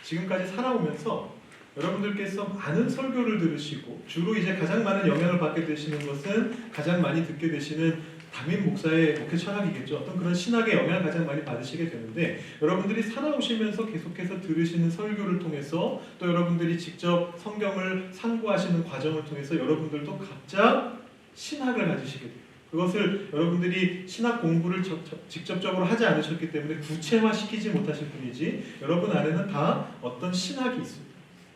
Speaker 1: 지금까지 살아오면서 여러분들께서 많은 설교를 들으시고 주로 이제 가장 많은 영향을 받게 되시는 것은 가장 많이 듣게 되시는 담임 목사의 목회 철학이겠죠. 어떤 그런 신학의 영향을 가장 많이 받으시게 되는데 여러분들이 살아오시면서 계속해서 들으시는 설교를 통해서 또 여러분들이 직접 성경을 상고하시는 과정을 통해서 여러분들도 각자 신학을 가지시게 돼요. 그것을 여러분들이 신학 공부를 직접적으로 하지 않으셨기 때문에 구체화시키지 못하실 뿐이지 여러분 안에는 다 어떤 신학이 있습니다.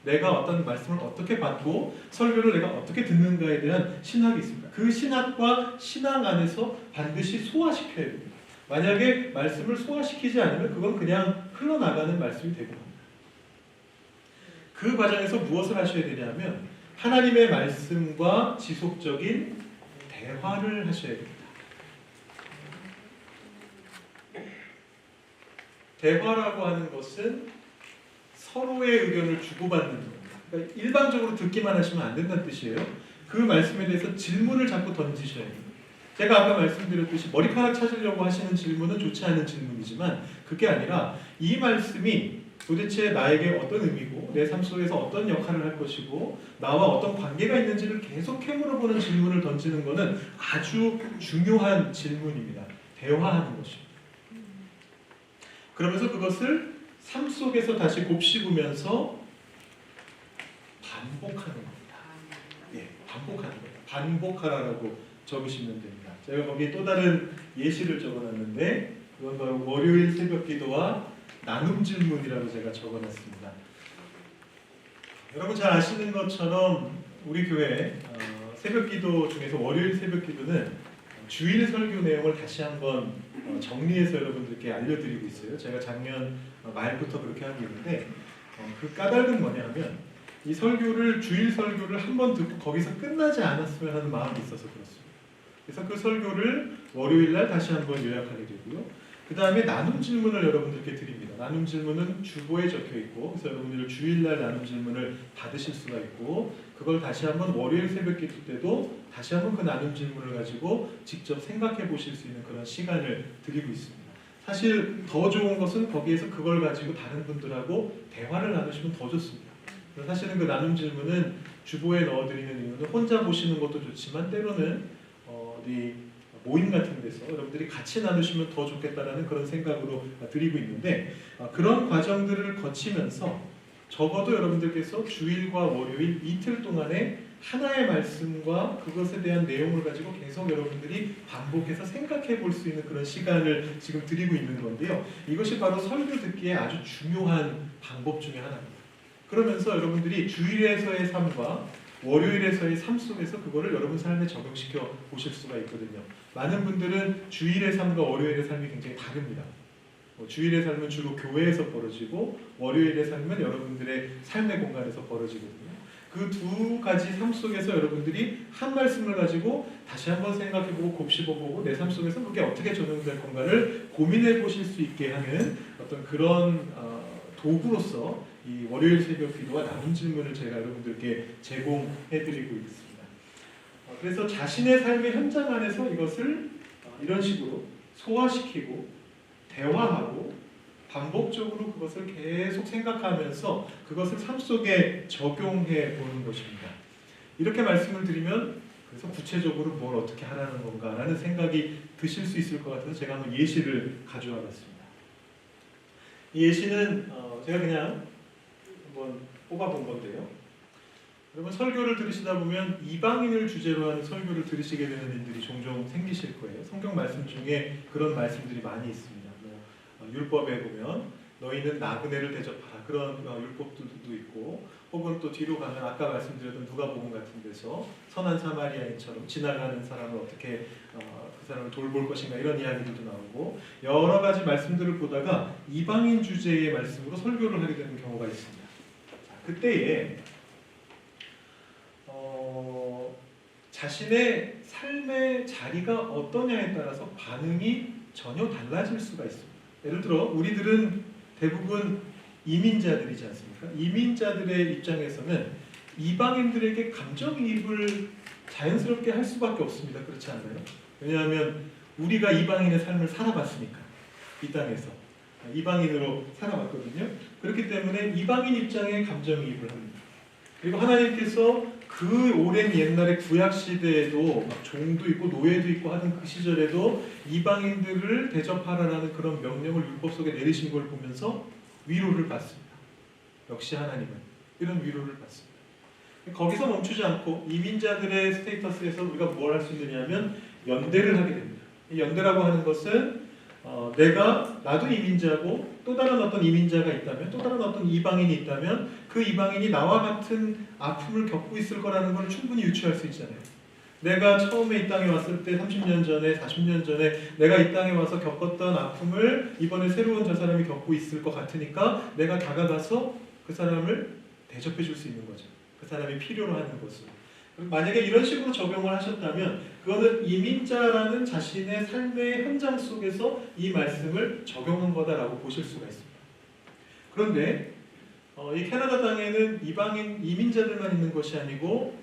Speaker 1: 내가 어떤 말씀을 어떻게 받고 설교를 내가 어떻게 듣는가에 대한 신학이 있습니다. 그 신학과 신앙 안에서 반드시 소화시켜야 됩니다. 만약에 말씀을 소화시키지 않으면 그건 그냥 흘러나가는 말씀이 되고 합니다. 그 과정에서 무엇을 하셔야 되냐면 하나님의 말씀과 지속적인 대화를 하셔야 됩니다. 대화라고 하는 것은 서로의 의견을 주고받는 겁니다. 그러니까 일방적으로 듣기만 하시면 안 된다는 뜻이에요. 그 말씀에 대해서 질문을 자꾸 던지셔야 돼요. 제가 아까 말씀드렸듯이 머리카락 찾으려고 하시는 질문은 좋지 않은 질문이지만 그게 아니라 이 말씀이 도대체 나에게 어떤 의미고 내 삶 속에서 어떤 역할을 할 것이고 나와 어떤 관계가 있는지를 계속 캐물어보는 질문을 던지는 것은 아주 중요한 질문입니다. 대화하는 것입니다. 그러면서 그것을 삶 속에서 다시 곱씹으면서 반복하는 겁니다. 예, 반복하는 거예요. 반복하라라고 적으시면 됩니다. 제가 거기에 또 다른 예시를 적어놨는데 그건 바로 월요일 새벽기도와 나눔 질문이라고 제가 적어놨습니다. 여러분 잘 아시는 것처럼 우리 교회 새벽기도 중에서 월요일 새벽기도는 주일 설교 내용을 다시 한번 정리해서 여러분들께 알려드리고 있어요. 제가 작년 말부터 그렇게 하고 있는데 그 까닭은 뭐냐면 이 설교를 주일 설교를 한번 듣고 거기서 끝나지 않았으면 하는 마음이 있어서 그렇습니다. 그래서 그 설교를 월요일날 다시 한번 요약하게 되고요. 그 다음에 나눔 질문을 여러분들께 드립니다. 나눔 질문은 주보에 적혀 있고 그래서 여러분들 주일날 나눔 질문을 받으실 수가 있고 그걸 다시 한번 월요일 새벽 기도 때도 다시 한번 그 나눔 질문을 가지고 직접 생각해 보실 수 있는 그런 시간을 드리고 있습니다. 사실 더 좋은 것은 거기에서 그걸 가지고 다른 분들하고 대화를 나누시면 더 좋습니다. 사실은 그 나눔 질문은 주보에 넣어드리는 이유는 혼자 보시는 것도 좋지만 때로는 어디 모임 같은 데서 여러분들이 같이 나누시면 더 좋겠다라는 그런 생각으로 드리고 있는데 그런 과정들을 거치면서 적어도 여러분들께서 주일과 월요일 이틀 동안에 하나의 말씀과 그것에 대한 내용을 가지고 계속 여러분들이 반복해서 생각해 볼 수 있는 그런 시간을 지금 드리고 있는 건데요. 이것이 바로 설교 듣기에 아주 중요한 방법 중에 하나입니다. 그러면서 여러분들이 주일에서의 삶과 월요일에서의 삶 속에서 그거를 여러분 삶에 적용시켜 보실 수가 있거든요. 많은 분들은 주일의 삶과 월요일의 삶이 굉장히 다릅니다. 주일의 삶은 주로 교회에서 벌어지고 월요일의 삶은 여러분들의 삶의 공간에서 벌어지거든요. 그 두 가지 삶 속에서 여러분들이 한 말씀을 가지고 다시 한번 생각해보고 곱씹어보고 내 삶 속에서 그게 어떻게 적용될 건가를 고민해 보실 수 있게 하는 어떤 그런 도구로서 이 월요일 새벽 기도와 나눔 질문을 제가 여러분들께 제공해드리고 있습니다. 그래서 자신의 삶의 현장 안에서 이것을 이런 식으로 소화시키고 대화하고 반복적으로 그것을 계속 생각하면서 그것을 삶 속에 적용해 보는 것입니다. 이렇게 말씀을 드리면 그래서 구체적으로 뭘 어떻게 하라는 건가라는 생각이 드실 수 있을 것 같아서 제가 한번 예시를 가져와 봤습니다. 이 예시는 제가 그냥 한번 뽑아본 건데요. 여러분 설교를 들으시다 보면 이방인을 주제로 하는 설교를 들으시게 되는 일들이 종종 생기실 거예요. 성경 말씀 중에 그런 말씀들이 많이 있습니다. 율법에 보면 너희는 나그네를 대접하라 그런 율법들도 있고, 혹은 또 뒤로 가면 아까 말씀드렸던 누가복음 같은 데서 선한 사마리아인처럼 지나가는 사람을 어떻게 그 사람을 돌볼 것인가 이런 이야기들도 나오고, 여러 가지 말씀들을 보다가 이방인 주제의 말씀으로 설교를 하게 되는 경우가 있습니다. 자, 그때에 자신의 삶의 자리가 어떠냐에 따라서 반응이 전혀 달라질 수가 있습니다. 예를 들어 우리들은 대부분 이민자들이지 않습니까? 이민자들의 입장에서는 이방인들에게 감정이입을 자연스럽게 할 수밖에 없습니다. 그렇지 않나요? 왜냐하면 우리가 이방인의 삶을 살아봤으니까, 이 땅에서 이방인으로 살아봤거든요. 그렇기 때문에 이방인 입장에 감정이입을 합니다. 그리고 하나님께서 그 오랜 옛날의 구약 시대에도 막 종도 있고 노예도 있고 하던 그 시절에도 이방인들을 대접하라라는 그런 명령을 율법 속에 내리신 걸 보면서 위로를 받습니다. 역시 하나님은 이런 위로를 받습니다. 거기서 멈추지 않고 이민자들의 스테이터스에서 우리가 뭘 할 수 있느냐면 연대를 하게 됩니다. 이 연대라고 하는 것은 나도 이민자고 또 다른 어떤 이민자가 있다면, 또 다른 어떤 이방인이 있다면 그 이방인이 나와 같은 아픔을 겪고 있을 거라는 걸 충분히 유추할 수 있잖아요. 내가 처음에 이 땅에 왔을 때 30년 전에 40년 전에 내가 이 땅에 와서 겪었던 아픔을 이번에 새로운 저 사람이 겪고 있을 것 같으니까 내가 다가가서 그 사람을 대접해 줄 수 있는 거죠. 그 사람이 필요로 하는 것을. 만약에 이런 식으로 적용을 하셨다면 그거는 이민자라는 자신의 삶의 현장 속에서 이 말씀을 적용한 거다라고 보실 수가 있습니다. 그런데 이 캐나다 땅에는 이방인 이민자들만 있는 것이 아니고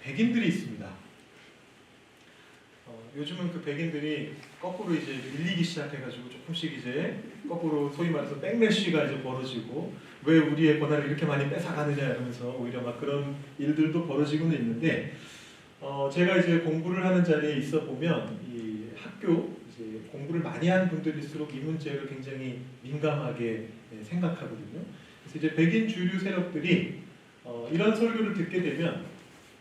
Speaker 1: 백인들이 있습니다. 요즘은 그 백인들이 거꾸로 이제 밀리기 시작해가지고 조금씩 이제 거꾸로 소위 말해서 백래쉬가 이제 벌어지고, 왜 우리의 권한을 이렇게 많이 뺏어가느냐 이러면서 오히려 막 그런 일들도 벌어지고는 있는데, 제가 이제 공부를 하는 자리에 있어 보면 이 학교 이제 공부를 많이 한 분들일수록 이 문제를 굉장히 민감하게 생각하거든요. 그래서 이제 백인 주류 세력들이 이런 설교를 듣게 되면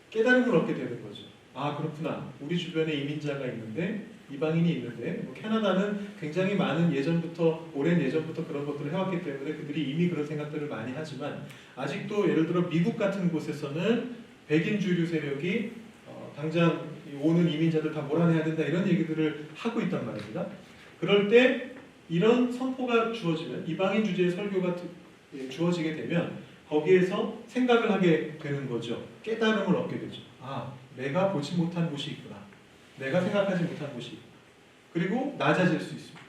Speaker 1: 깨달음을 얻게 되는 거죠. 아 그렇구나. 우리 주변에 이민자가 있는데, 이방인이 있는데, 캐나다는 굉장히 많은 오랜 예전부터 그런 것들을 해왔기 때문에 그들이 이미 그런 생각들을 많이 하지만, 아직도 예를 들어 미국 같은 곳에서는 백인 주류 세력이 당장 오는 이민자들 다 몰아내야 된다 이런 얘기들을 하고 있단 말입니다. 그럴 때 이런 선포가 주어지면, 이방인 주제의 설교가 주어지게 되면 거기에서 생각을 하게 되는 거죠. 깨달음을 얻게 되죠. 아, 내가 보지 못한 곳이 있구나. 내가 생각하지 못한 곳이 있구나. 그리고 낮아질 수 있습니다.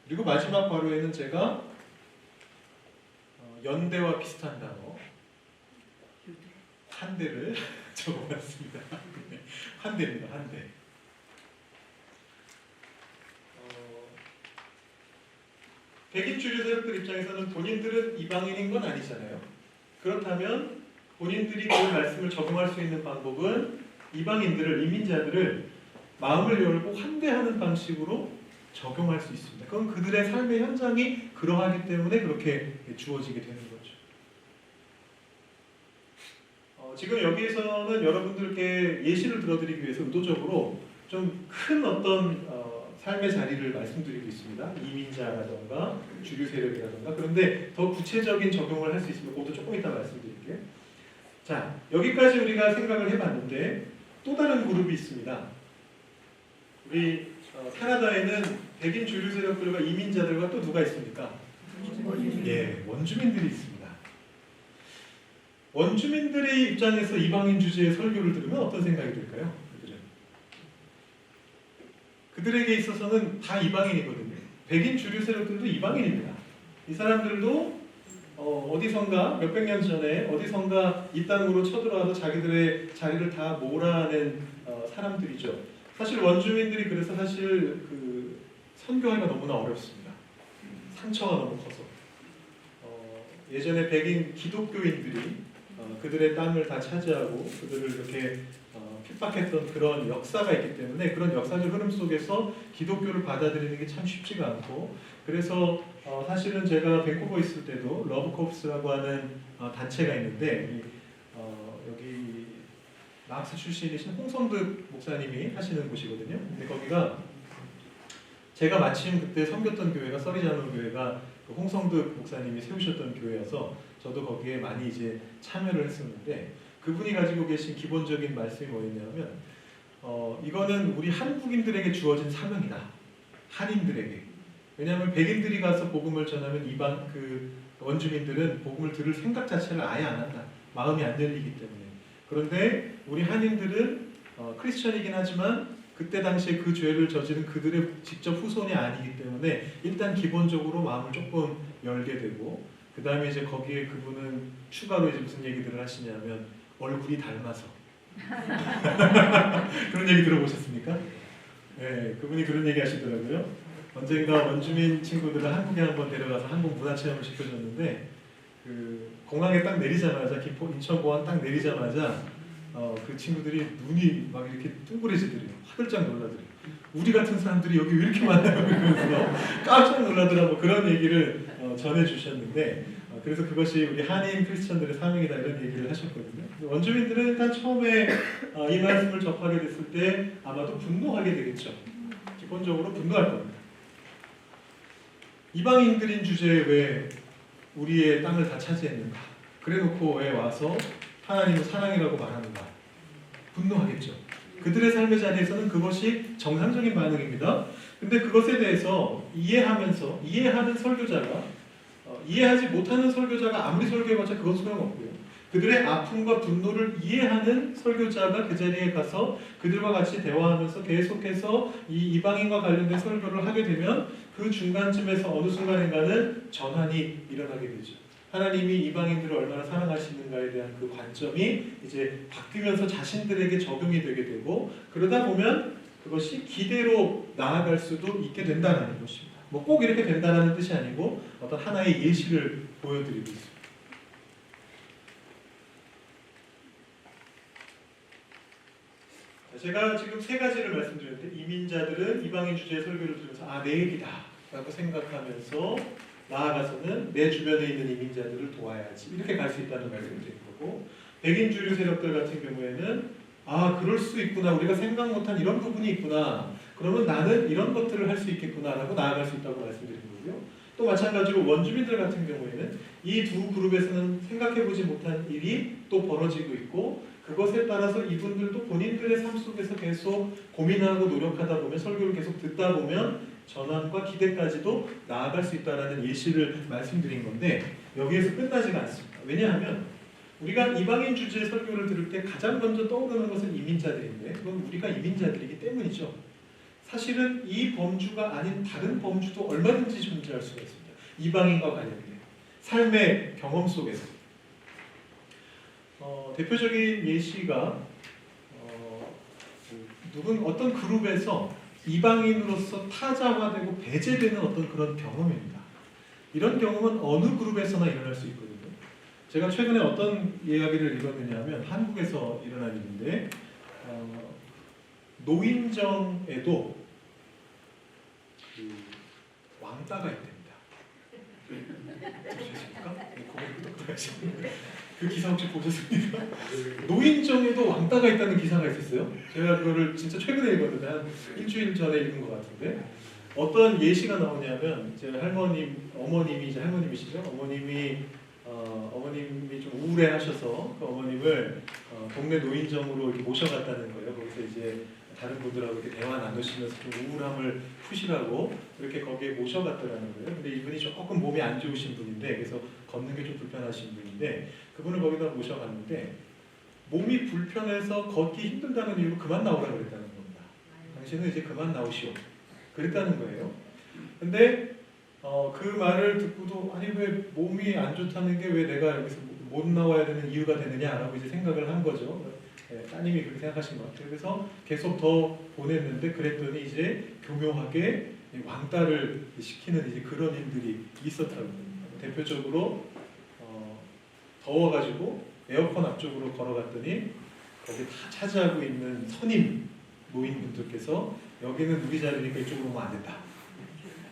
Speaker 1: 그리고 마지막 바로에는 제가 연대와 비슷한 단어 한대를 적어봤습니다. 한대입니다. 한대. 백인 주류 세력들 입장에서는 본인들은 이방인인 건 아니잖아요. 그렇다면 본인들이 그 말씀을 적용할 수 있는 방법은 이방인들을, 이민자들을 마음을 열고 환대하는 방식으로 적용할 수 있습니다. 그건 그들의 삶의 현장이 그러하기 때문에 그렇게 주어지게 되는 거죠. 지금 여기에서는 여러분들께 예시를 들어드리기 위해서 의도적으로 좀 큰 어떤 삶의 자리를 말씀드리고 있습니다. 이민자라던가 주류 세력이라던가. 그런데 더 구체적인 적용을 할 수 있으면 그것도 조금 이따 말씀드릴게요. 자, 여기까지 우리가 생각을 해봤는데 또 다른 그룹이 있습니다. 우리 캐나다에는 백인 주류 세력들과 이민자들과 또 누가 있습니까? 예, 원주민들이 있습니다. 원주민들의 입장에서 이방인 주제의 설교를 들으면 어떤 생각이 들까요? 그들에게 있어서는 다 이방인이거든요. 백인 주류 세력들도 이방인입니다. 이 사람들도 어디선가 몇백 년 전에 어디선가 이 땅으로 쳐들어와서 자기들의 자리를 다 몰아낸 사람들이죠. 사실 원주민들이 그래서 사실 그 선교하기가 너무나 어렵습니다. 상처가 너무 커서. 예전에 백인 기독교인들이 그들의 땅을 다 차지하고 그들을 이렇게 핍박했던 그런 역사가 있기 때문에 그런 역사적 흐름 속에서 기독교를 받아들이는 게 참 쉽지가 않고 그래서 사실은 제가 밴쿠버 있을 때도 러브코프스라고 하는 단체가 있는데 여기 나학스 출신이신 홍성득 목사님이 하시는 곳이거든요. 근데 거기가 제가 마침 그때 섬겼던 교회가 서리자노 교회가 그 홍성득 목사님이 세우셨던 교회여서 저도 거기에 많이 이제 참여를 했었는데 그분이 가지고 계신 기본적인 말씀이 뭐였냐면 이거는 우리 한국인들에게 주어진 사명이다. 한인들에게. 왜냐하면 백인들이 가서 복음을 전하면 이방 그 원주민들은 복음을 들을 생각 자체를 아예 안 한다. 마음이 안 열리기 때문에. 그런데 우리 한인들은 크리스천이긴 하지만 그때 당시에 그 죄를 저지른 그들의 직접 후손이 아니기 때문에 일단 기본적으로 마음을 조금 열게 되고 그 다음에 이제 거기에 그분은 추가로 이제 무슨 얘기들을 하시냐면 얼굴이 닮아서 그런 얘기 들어보셨습니까? 네, 그분이 그런 얘기 하시더라고요. 언젠가 원주민 친구들을 한국에 한번 데려가서 한국 문화 체험을 시켜줬는데 그 공항에 딱 내리자마자 인천공항 딱 내리자마자 그 친구들이 눈이 막 이렇게 둥그레지더래요. 화들짝 놀라더래요. 우리 같은 사람들이 여기 왜 이렇게 많아요? 그러면서 깜짝 놀라더라고 그런 얘기를 전해주셨는데 그래서 그것이 우리 한인 크리스천들의 사명이다 이런 얘기를 하셨거든요. 원주민들은 일단 처음에 이 말씀을 접하게 됐을 때 아마도 분노하게 되겠죠. 기본적으로 분노할 겁니다. 이방인들인 주제에 왜 우리의 땅을 다 차지했는가? 그래놓고 왜 와서 하나님을 사랑이라고 말하는가? 분노하겠죠. 그들의 삶의 자리에서는 그것이 정상적인 반응입니다. 근데 그것에 대해서 이해하는 설교자가 이해하지 못하는 설교자가 아무리 설교해봤자 그건 소용없고요. 그들의 아픔과 분노를 이해하는 설교자가 그 자리에 가서 그들과 같이 대화하면서 계속해서 이 이방인과 관련된 설교를 하게 되면 그 중간쯤에서 어느 순간인가는 전환이 일어나게 되죠. 하나님이 이방인들을 얼마나 사랑하시는가에 대한 그 관점이 이제 바뀌면서 자신들에게 적용이 되게 되고 그러다 보면 그것이 기대로 나아갈 수도 있게 된다는 것입니다. 뭐 꼭 이렇게 된다는 뜻이 아니고 어떤 하나의 예시를 보여드리고 있습니다. 제가 지금 세 가지를 말씀드렸는데 이민자들은 이방인 주제의 설교를 들으면서 내 얘기다 라고 생각하면서 나아가서는 내 주변에 있는 이민자들을 도와야지 이렇게 갈 수 있다는 말씀을 드린 거고 백인 주류 세력들 같은 경우에는 그럴 수 있구나 우리가 생각 못한 이런 부분이 있구나 그러면 나는 이런 것들을 할 수 있겠구나 라고 나아갈 수 있다고 말씀드린 거고요. 또 마찬가지로 원주민들 같은 경우에는 이 두 그룹에서는 생각해보지 못한 일이 또 벌어지고 있고 그것에 따라서 이분들도 본인들의 삶 속에서 계속 고민하고 노력하다 보면 설교를 계속 듣다 보면 전환과 기대까지도 나아갈 수 있다는 예시를 말씀드린 건데 여기에서 끝나지가 않습니다. 왜냐하면 우리가 이방인 주제의 설교를 들을 때 가장 먼저 떠오르는 것은 이민자들인데 그건 우리가 이민자들이기 때문이죠. 사실은 이 범주가 아닌 다른 범주도 얼마든지 존재할 수가 있습니다. 이방인과 관련된 삶의 경험 속에서 대표적인 예시가 어떤 그룹에서 이방인으로서 타자화되고 배제되는 어떤 그런 경험입니다. 이런 경험은 어느 그룹에서나 일어날 수 있거든요. 제가 최근에 어떤 이야기를 읽었느냐면 한국에서 일어난 일인데 노인정에도 그 왕따가 있답니다. 보셨습니까? 그 기사 혹시 보셨습니까? 노인정에도 왕따가 있다는 기사가 있었어요. 제가 그거를 진짜 최근에 읽었는데 한 일주일 전에 읽은 것 같은데 어떤 예시가 나오냐면 제 어머님이 이제 할머님이시죠. 어머님이 좀 우울해하셔서 그 어머님을 동네 노인정으로 이렇게 모셔갔다는 거예요. 거기서 이제 다른 분들하고 이렇게 대화 나누시면서 좀 우울함을 푸시라고 이렇게 거기에 모셔갔더라는 거예요. 근데 이분이 조금 몸이 안 좋으신 분인데 그래서 걷는 게 좀 불편하신 분인데 그분을 거기다 모셔갔는데 몸이 불편해서 걷기 힘들다는 이유로 그만 나오라고 그랬다는 겁니다. 당신은 이제 그만 나오시오. 그랬다는 거예요. 근데 그 말을 듣고도 아니 왜 몸이 안 좋다는 게 왜 내가 여기서 못 나와야 되는 이유가 되느냐라고 이제 생각을 한 거죠. 따님이 그렇게 생각하신 것 같아요. 그래서 계속 더 보냈는데 그랬더니 이제 교묘하게 왕따를 시키는 이제 그런 일들이 있었다고. 대표적으로 더워가지고 에어컨 앞쪽으로 걸어갔더니 거기 다 차지하고 있는 선임 노인분들께서 여기는 우리 자리니까 이쪽으로 오면 안 된다.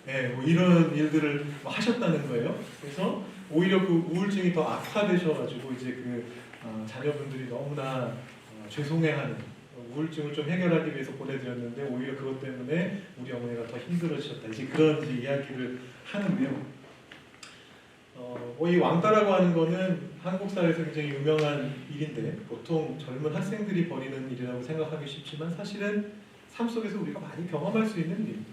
Speaker 1: 네, 뭐 이런 일들을 뭐 하셨다는 거예요. 그래서 오히려 그 우울증이 더 악화되셔가지고 이제 그 자녀분들이 너무나 죄송해하는 우울증을 좀 해결하기 위해서 보내드렸는데 오히려 그것 때문에 우리 어머니가 더 힘들어지셨다. 이제 그런 이제 이야기를 하는데요. 이 왕따라고 하는 거는 한국 사회에서 굉장히 유명한 일인데 보통 젊은 학생들이 벌이는 일이라고 생각하기 쉽지만 사실은 삶 속에서 우리가 많이 경험할 수 있는 일입니다.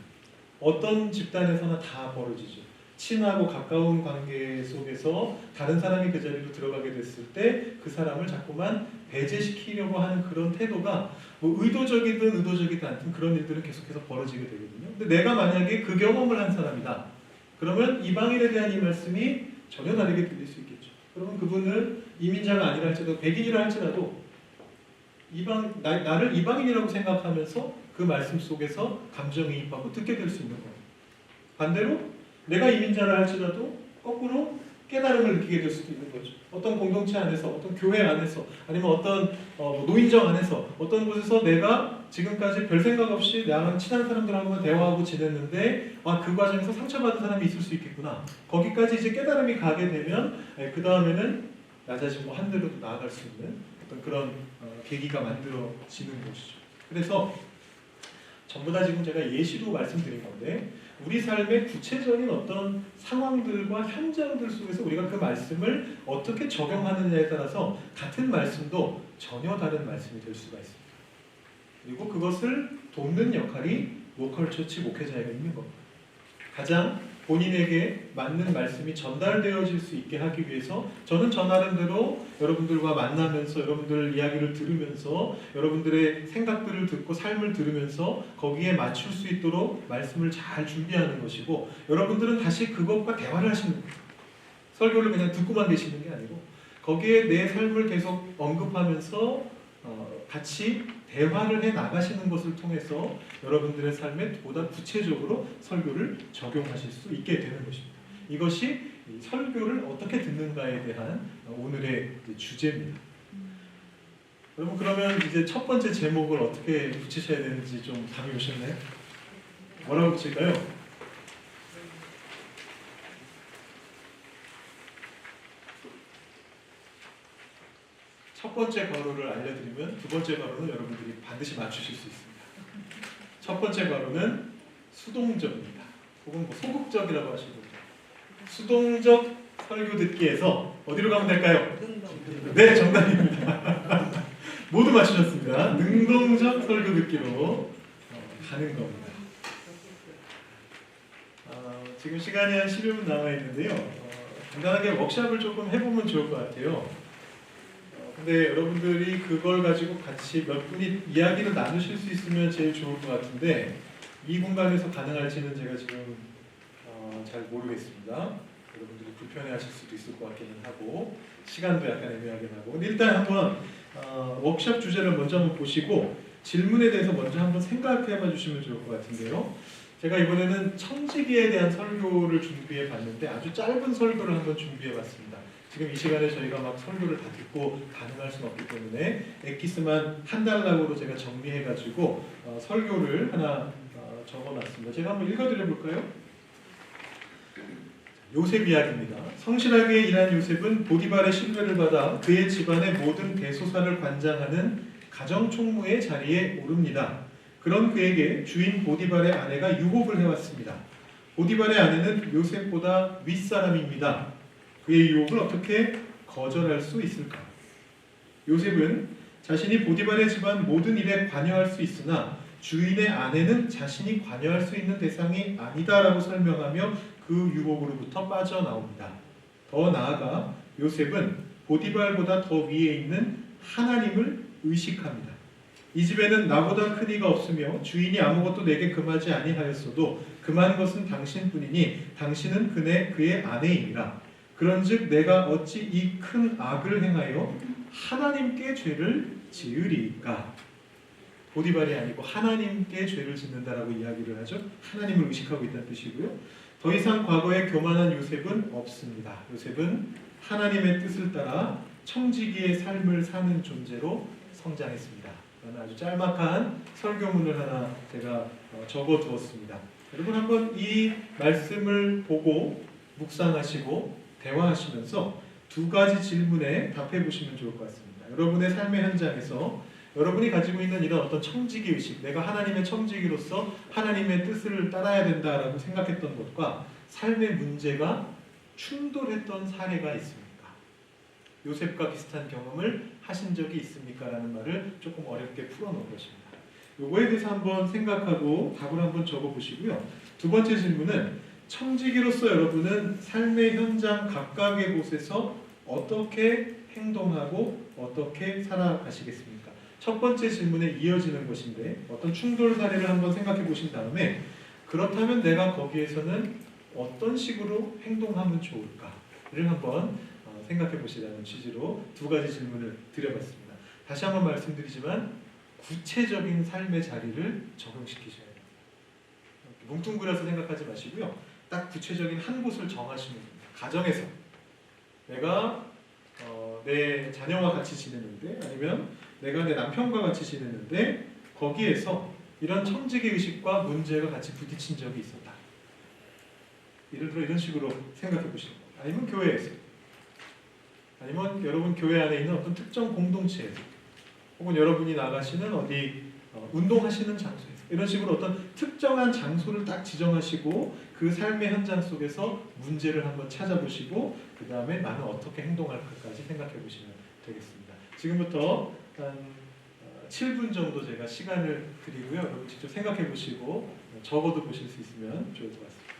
Speaker 1: 어떤 집단에서나 다 벌어지죠. 친하고 가까운 관계 속에서 다른 사람이 그 자리로 들어가게 됐을 때 그 사람을 자꾸만 배제시키려고 하는 그런 태도가 뭐 의도적이든 의도적이든 않든 그런 일들은 계속해서 벌어지게 되거든요. 근데 내가 만약에 그 경험을 한 사람이다. 그러면 이방인에 대한 이 말씀이 전혀 다르게 들릴 수 있겠죠. 그러면 그분은 이민자가 아니라 할지라도 백인이라 할지라도 나를 이방인이라고 생각하면서 그 말씀 속에서 감정이입하고 듣게 될 수 있는 거예요. 반대로 내가 이민자라 할지라도 거꾸로 깨달음을 느끼게 될 수도 있는 거죠. 어떤 공동체 안에서, 어떤 교회 안에서, 아니면 어떤 노인정 안에서, 어떤 곳에서 내가 지금까지 별 생각 없이 나랑 친한 사람들하고만 대화하고 지냈는데 그 과정에서 상처받은 사람이 있을 수 있겠구나. 거기까지 이제 깨달음이 가게 되면 그 다음에는 나 자신 한 대로도 나아갈 수 있는 어떤 그런 계기가 만들어지는 것이죠. 그래서 전부 다 지금 제가 예시로 말씀드린 건데 우리 삶의 구체적인 어떤 상황들과 현장들 속에서 우리가 그 말씀을 어떻게 적용하느냐에 따라서 같은 말씀도 전혀 다른 말씀이 될 수가 있습니다. 그리고 그것을 돕는 역할이 로컬 처치 목회자에게 있는 겁니다. 가장 본인에게 맞는 말씀이 전달되어질 수 있게 하기 위해서 저는 저 나름대로 여러분들과 만나면서 여러분들 이야기를 들으면서 여러분들의 생각들을 듣고 삶을 들으면서 거기에 맞출 수 있도록 말씀을 잘 준비하는 것이고 여러분들은 다시 그것과 대화를 하시는 거예요. 설교를 그냥 듣고만 계시는 게 아니고 거기에 내 삶을 계속 언급하면서 같이 대화를 해 나가시는 것을 통해서 여러분들의 삶에 보다 구체적으로 설교를 적용하실 수 있게 되는 것입니다. 이것이 설교를 어떻게 듣는가에 대한 오늘의 주제입니다. 여러분 그러면 이제 첫 번째 제목을 어떻게 붙이셔야 되는지 좀 감이 오셨나요? 뭐라고 붙일까요? 첫 번째 괄호를 알려드리면 두 번째 괄호는 여러분들이 반드시 맞추실 수 있습니다. 첫 번째 괄호는 수동적입니다. 혹은 뭐 소극적이라고 하시는 거죠. 수동적 설교 듣기에서 어디로 가면 될까요? 네, 정답입니다. 모두 맞추셨습니다. 능동적 설교 듣기로 가는 겁니다. 지금 시간이 한 10여 분 남아 있는데요. 간단하게 워크숍을 조금 해보면 좋을 것 같아요. 근데 여러분들이 그걸 가지고 같이 몇 분이 이야기를 나누실 수 있으면 제일 좋을 것 같은데 이 공간에서 가능할지는 제가 지금 잘 모르겠습니다. 여러분들이 불편해하실 수도 있을 것 같기는 하고 시간도 약간 애매하긴 하고 근데 일단 한번 워크숍 주제를 먼저 한번 보시고 질문에 대해서 먼저 한번 생각해봐 주시면 좋을 것 같은데요. 제가 이번에는 청지기에 대한 설교를 준비해 봤는데 아주 짧은 설교를 한번 준비해 봤습니다. 지금 이 시간에 저희가 막 설교를 다 듣고 가능할 수는 없기 때문에 엑기스만 한 달락으로 제가 정리해가지고 설교를 하나 적어놨습니다. 제가 한번 읽어드려 볼까요? 요셉 이야기입니다. 성실하게 일한 요셉은 보디발의 신뢰를 받아 그의 집안의 모든 대소사를 관장하는 가정총무의 자리에 오릅니다. 그런 그에게 주인 보디발의 아내가 유혹을 해왔습니다. 보디발의 아내는 요셉보다 윗사람입니다. 그의 유혹을 어떻게 거절할 수 있을까? 요셉은 자신이 보디발의 집안 모든 일에 관여할 수 있으나 주인의 아내는 자신이 관여할 수 있는 대상이 아니다라고 설명하며 그 유혹으로부터 빠져나옵니다. 더 나아가 요셉은 보디발보다 더 위에 있는 하나님을 의식합니다. 이 집에는 나보다 큰 이가 없으며 주인이 아무것도 내게 금하지 아니하였어도 금한 것은 당신뿐이니 당신은 그의 아내이니라. 그런즉 내가 어찌 이 큰 악을 행하여 하나님께 죄를 지으리까? 보디발이 아니고 하나님께 죄를 짓는다라고 이야기를 하죠. 하나님을 의식하고 있다는 뜻이고요. 더 이상 과거에 교만한 요셉은 없습니다. 요셉은 하나님의 뜻을 따라 청지기의 삶을 사는 존재로 성장했습니다. 라는 아주 짤막한 설교문을 하나 제가 적어두었습니다. 여러분 한번 이 말씀을 보고 묵상하시고 대화하시면서 두 가지 질문에 답해 보시면 좋을 것 같습니다. 여러분의 삶의 현장에서 여러분이 가지고 있는 이런 어떤 청지기 의식, 내가 하나님의 청지기로서 하나님의 뜻을 따라야 된다라고 생각했던 것과 삶의 문제가 충돌했던 사례가 있습니까? 요셉과 비슷한 경험을 하신 적이 있습니까? 라는 말을 조금 어렵게 풀어놓은 것입니다. 요거에 대해서 한번 생각하고 답을 한번 적어보시고요. 두 번째 질문은 청지기로서 여러분은 삶의 현장 각각의 곳에서 어떻게 행동하고 어떻게 살아가시겠습니까? 첫 번째 질문에 이어지는 것인데 어떤 충돌 사례를 한번 생각해 보신 다음에 그렇다면 내가 거기에서는 어떤 식으로 행동하면 좋을까를 한번 생각해 보시라는 취지로 두 가지 질문을 드려봤습니다. 다시 한번 말씀드리지만 구체적인 삶의 자리를 적용시키셔야 됩니다. 뭉뚱그려서 생각하지 마시고요. 딱 구체적인 한 곳을 정하시면 됩니다. 가정에서 내가 내 자녀와 같이 지내는데 아니면 내가 내 남편과 같이 지내는데 거기에서 이런 청지기 의식과 문제가 같이 부딪힌 적이 있었다. 예를 들어 이런 식으로 생각해 보시는 거예요. 아니면 교회에서 아니면 여러분 교회 안에 있는 어떤 특정 공동체에서 혹은 여러분이 나가시는 어디 운동하시는 장소에서 이런 식으로 어떤 특정한 장소를 딱 지정하시고 그 삶의 현장 속에서 문제를 한번 찾아보시고 그 다음에 나는 어떻게 행동할까까지 생각해 보시면 되겠습니다. 지금부터 한 7분 정도 제가 시간을 드리고요. 여러분 직접 생각해 보시고 적어도 보실 수 있으면 좋을 것 같습니다.